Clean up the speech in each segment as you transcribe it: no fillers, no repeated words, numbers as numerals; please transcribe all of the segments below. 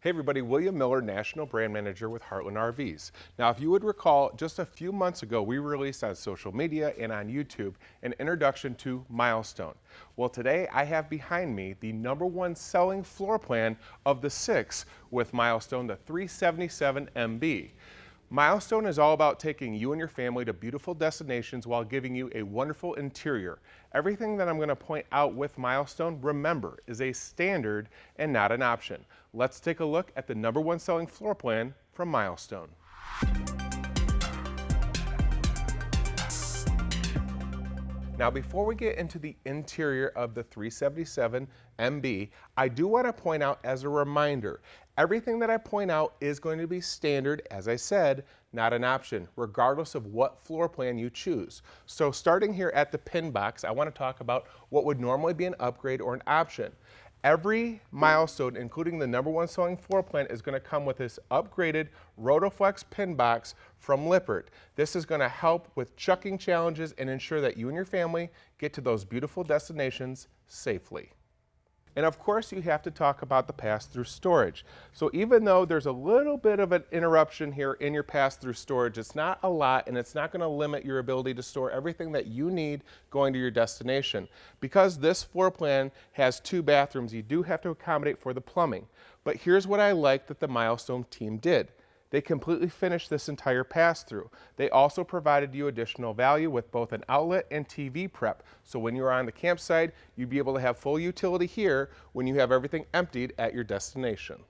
Hey everybody, William Miller, National Brand Manager with Heartland RVs. Now, if you would recall, just a few months ago, we released on social media and on YouTube an introduction to Milestone. Well, today I have behind me the #1 selling floor plan of the 6 with Milestone, the 377 MB. Milestone is all about taking you and your family to beautiful destinations while giving you a wonderful interior. Everything that I'm going to point out with Milestone, remember, is a standard and not an option. Let's take a look at the #1 selling floor plan from Milestone. Now, before we get into the interior of the 377 MB, I do want to point out as a reminder, everything that I point out is going to be standard, as I said, not an option, regardless of what floor plan you choose. So starting here at the pin box, I want to talk about what would normally be an upgrade or an option. Every Milestone, including the #1 selling floor plan, is going to come with this upgraded Rotoflex pin box from Lippert. This is going to help with chucking challenges and ensure that you and your family get to those beautiful destinations safely. And of course, you have to talk about the pass-through storage. So even though there's a little bit of an interruption here in your pass-through storage, it's not a lot and it's not going to limit your ability to store everything that you need going to your destination. Because this floor plan has 2 bathrooms, you do have to accommodate for the plumbing. But here's what I like that the Milestone team did. They completely finished this entire pass-through. They also provided you additional value with both an outlet and TV prep. So when you're on the campsite, you'd be able to have full utility here when you have everything emptied at your destination.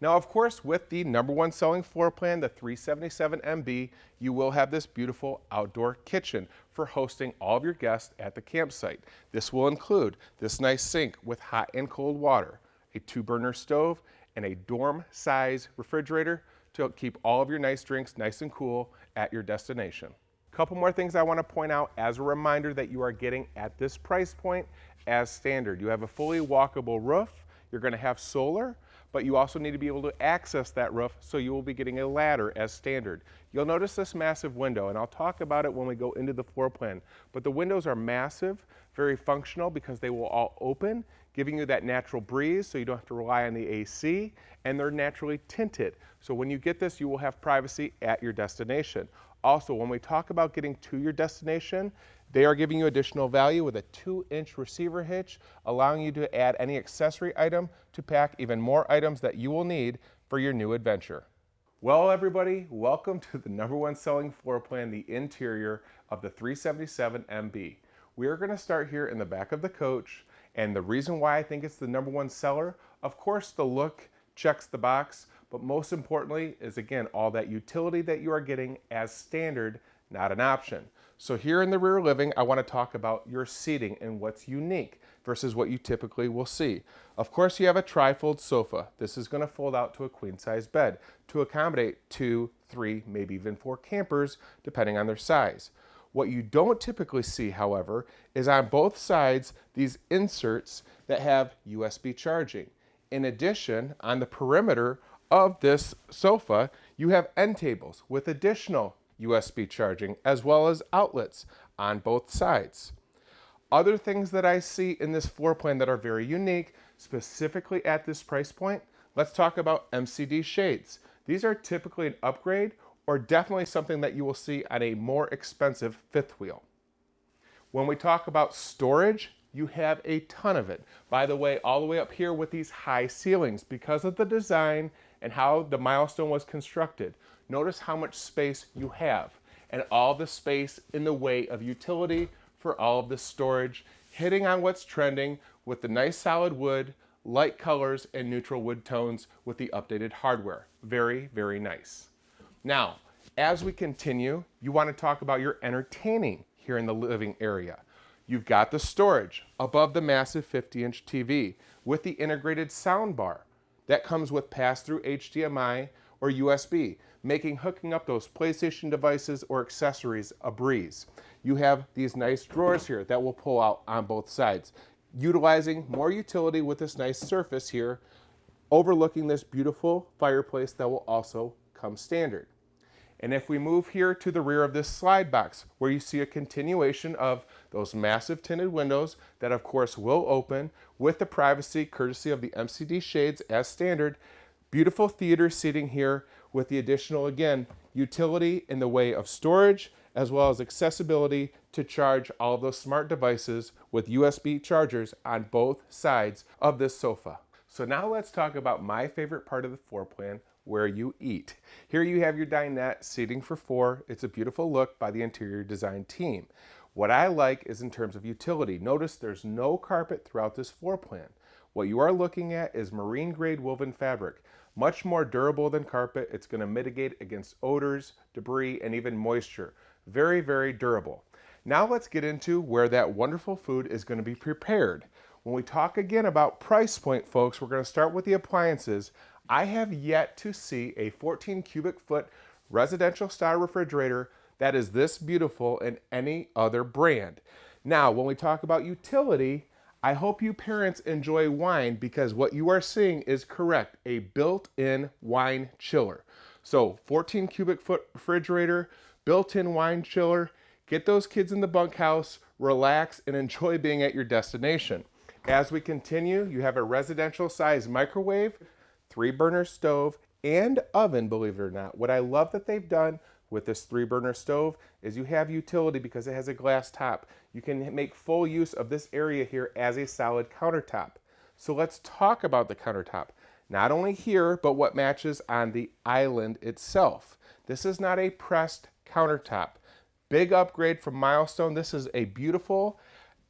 Now, of course, with the #1 selling floor plan, the 377 MB, you will have this beautiful outdoor kitchen for hosting all of your guests at the campsite. This will include this nice sink with hot and cold water, a 2-burner stove, and a dorm-size refrigerator to keep all of your nice drinks nice and cool at your destination. A couple more things I want to point out as a reminder that you are getting at this price point as standard. You have a fully walkable roof, you're going to have solar, but you also need to be able to access that roof, so you will be getting a ladder as standard. You'll notice this massive window, and I'll talk about it when we go into the floor plan, but the windows are massive, very functional because they will all open, giving you that natural breeze so you don't have to rely on the AC, and they're naturally tinted. So when you get this, you will have privacy at your destination. Also, when we talk about getting to your destination, they are giving you additional value with a 2-inch receiver hitch, allowing you to add any accessory item to pack even more items that you will need for your new adventure. Well, everybody, welcome to the #1 selling floor plan, the interior of the 377 MB. We are going to start here in the back of the coach, and the reason why I think it's the #1 seller, of course, the look checks the box, but most importantly is, again, all that utility that you are getting as standard, not an option. So here in the rear living, I want to talk about your seating and what's unique versus what you typically will see. Of course, you have a tri-fold sofa. This is going to fold out to a queen-size bed to accommodate 2, 3, maybe even 4 campers, depending on their size. What you don't typically see, however, is on both sides these inserts that have USB charging. In addition, on the perimeter of this sofa, you have end tables with additional USB charging as well as outlets on both sides. Other things that I see in this floor plan that are very unique, specifically at this price point, let's talk about MCD shades. These are typically an upgrade or definitely something that you will see on a more expensive 5th wheel. When we talk about storage, you have a ton of it. By the way, all the way up here with these high ceilings, because of the design and how the Milestone was constructed, notice how much space you have and all the space in the way of utility for all of the storage, hitting on what's trending with the nice solid wood, light colors, and neutral wood tones with the updated hardware. Very, very nice. Now, as we continue, you want to talk about your entertaining here in the living area. You've got the storage above the massive 50-inch TV with the integrated sound bar that comes with pass-through HDMI or USB, making hooking up those PlayStation devices or accessories a breeze. You have these nice drawers here that will pull out on both sides, utilizing more utility with this nice surface here, overlooking this beautiful fireplace that will also come standard. And if we move here to the rear of this slide box, where you see a continuation of those massive tinted windows that of course will open with the privacy courtesy of the MCD shades as standard, Beautiful theater seating here with the additional, again, utility in the way of storage, as well as accessibility to charge all of those smart devices with USB chargers on both sides of this sofa. So now let's talk about my favorite part of the floor plan, where you eat. Here you have your dinette, seating for 4. It's a beautiful look by the interior design team. What I like is in terms of utility. Notice there's no carpet throughout this floor plan. What you are looking at is marine grade woven fabric. Much more durable than carpet. It's going to mitigate against odors, debris, and even moisture. Very, very durable. Now let's get into where that wonderful food is going to be prepared. When we talk again about price point, folks, we're going to start with the appliances. I have yet to see a 14 cubic foot residential style refrigerator that is this beautiful in any other brand. Now, when we talk about utility, I hope you parents enjoy wine, because what you are seeing is correct, a built-in wine chiller. So 14 cubic foot refrigerator, built-in wine chiller. Get those kids in the bunkhouse, relax, and enjoy being at your destination. As we continue, you have a residential size microwave, 3-burner stove, and oven, believe it or not. What I love that they've done with this 3-burner stove is you have utility because it has a glass top. You can make full use of this area here as a solid countertop. So let's talk about the countertop. Not only here, but what matches on the island itself. This is not a pressed countertop. Big upgrade from Milestone. This is a beautiful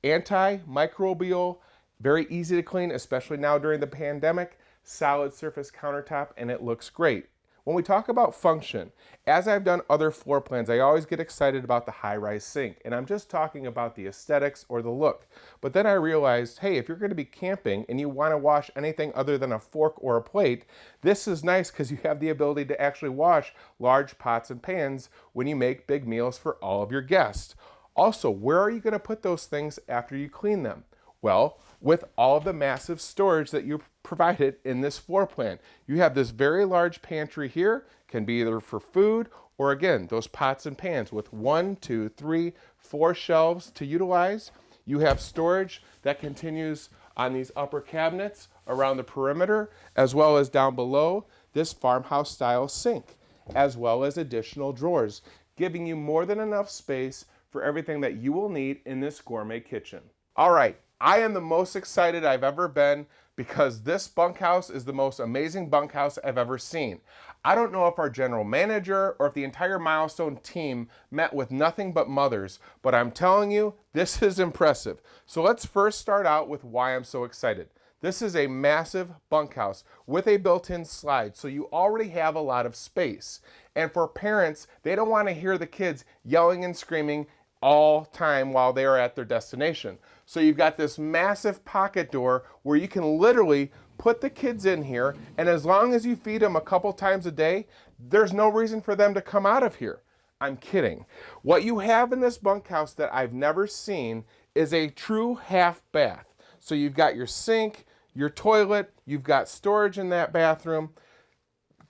anti-microbial, very easy to clean, especially now during the pandemic, solid surface countertop, and it looks great. When we talk about function, as I've done other floor plans, I always get excited about the high-rise sink, and I'm just talking about the aesthetics or the look. But then I realized, hey, if you're going to be camping and you want to wash anything other than a fork or a plate, this is nice because you have the ability to actually wash large pots and pans when you make big meals for all of your guests. Also, where are you going to put those things after you clean them? Well, with all of the massive storage that you provided in this floor plan. You have this very large pantry here, can be either for food or, again, those pots and pans with 1, 2, 3, 4 shelves to utilize. You have storage that continues on these upper cabinets around the perimeter, as well as down below this farmhouse style sink, as well as additional drawers, giving you more than enough space for everything that you will need in this gourmet kitchen. All right, I am the most excited I've ever been because this bunkhouse is the most amazing bunkhouse I've ever seen. I don't know if our general manager or if the entire Milestone team met with nothing but mothers, but I'm telling you, this is impressive. So let's first start out with why I'm so excited. This is a massive bunkhouse with a built-in slide, so you already have a lot of space. And for parents, they don't want to hear the kids yelling and screaming all time while they are at their destination. So you've got this massive pocket door where you can literally put the kids in here, and as long as you feed them a couple times a day, there's no reason for them to come out of here. I'm kidding. What you have in this bunkhouse that I've never seen is a true half bath. So you've got your sink, your toilet, you've got storage in that bathroom.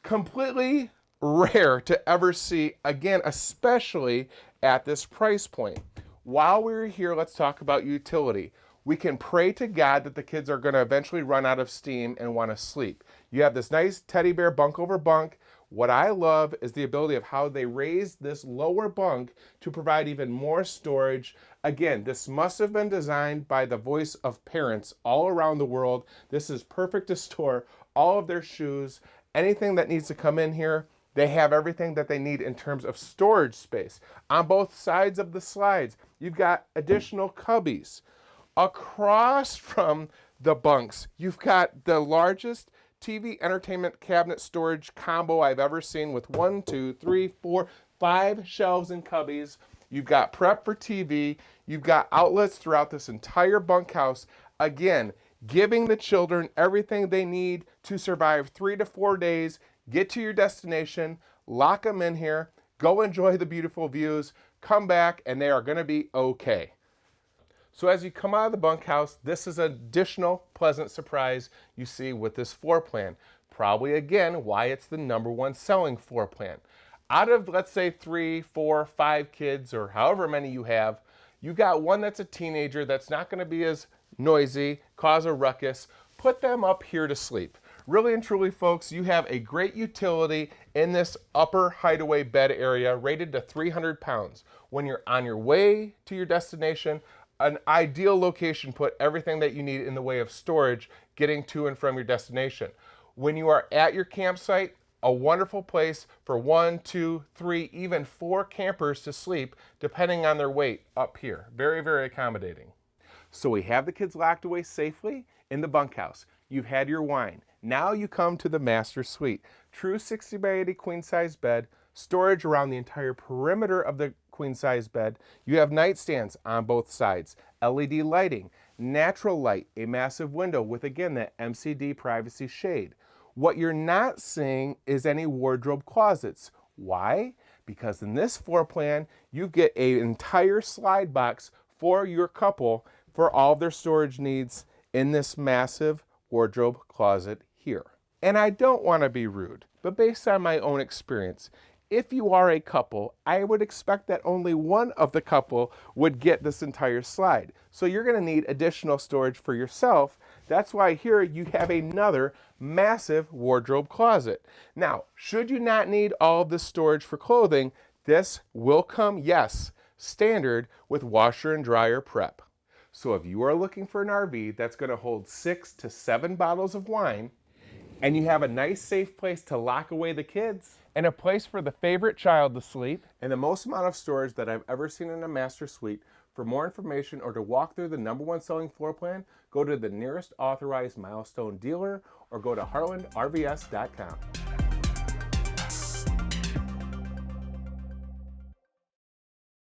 Completely rare to ever see, again, especially at this price point. While we're here, let's talk about utility. We can pray to God that the kids are going to eventually run out of steam and want to sleep. You have this nice teddy bear bunk over bunk. What I love is the ability of how they raised this lower bunk to provide even more storage. Again, this must have been designed by the voice of parents all around the world. This is perfect to store all of their shoes, anything that needs to come in here. They have everything that they need in terms of storage space. On both sides of the slides, you've got additional cubbies. Across from the bunks, you've got the largest TV entertainment cabinet storage combo I've ever seen with 1, 2, 3, 4, 5 shelves and cubbies. You've got prep for TV. You've got outlets throughout this entire bunkhouse. Again, giving the children everything they need to survive 3 to 4 days. Get to your destination, lock them in here, go enjoy the beautiful views, come back, and they are going to be okay. So as you come out of the bunkhouse, this is an additional pleasant surprise you see with this floor plan. Probably, again, why it's the #1 selling floor plan. Out of, let's say, 3, 4, 5 kids, or however many you have, you got one that's a teenager that's not going to be as noisy, cause a ruckus. Put them up here to sleep. Really and truly, folks, you have a great utility in this upper hideaway bed area rated to 300 pounds. When you're on your way to your destination, an ideal location, put everything that you need in the way of storage getting to and from your destination. When you are at your campsite, a wonderful place for 1, 2, 3, even 4 campers to sleep, depending on their weight up here. Very, very accommodating. So we have the kids locked away safely in the bunkhouse. You've had your wine. Now you come to the master suite. True 60 by 80 queen size bed, storage around the entire perimeter of the queen size bed. You have nightstands on both sides, LED lighting, natural light, a massive window with, again, that MCD privacy shade. What you're not seeing is any wardrobe closets. Why? Because in this floor plan, you get an entire slide box for your couple for all of their storage needs in this massive wardrobe closet here. And I don't want to be rude, but based on my own experience, if you are a couple, I would expect that only one of the couple would get this entire slide. So you're going to need additional storage for yourself. That's why here you have another massive wardrobe closet. Now, should you not need all of this storage for clothing, this will come, yes, standard with washer and dryer prep. So if you are looking for an RV that's going to hold 6 to 7 bottles of wine, and you have a nice safe place to lock away the kids, and a place for the favorite child to sleep, and the most amount of storage that I've ever seen in a master suite, for more information or to walk through the #1 selling floor plan, go to the nearest authorized Milestone dealer or go to heartlandrvs.com.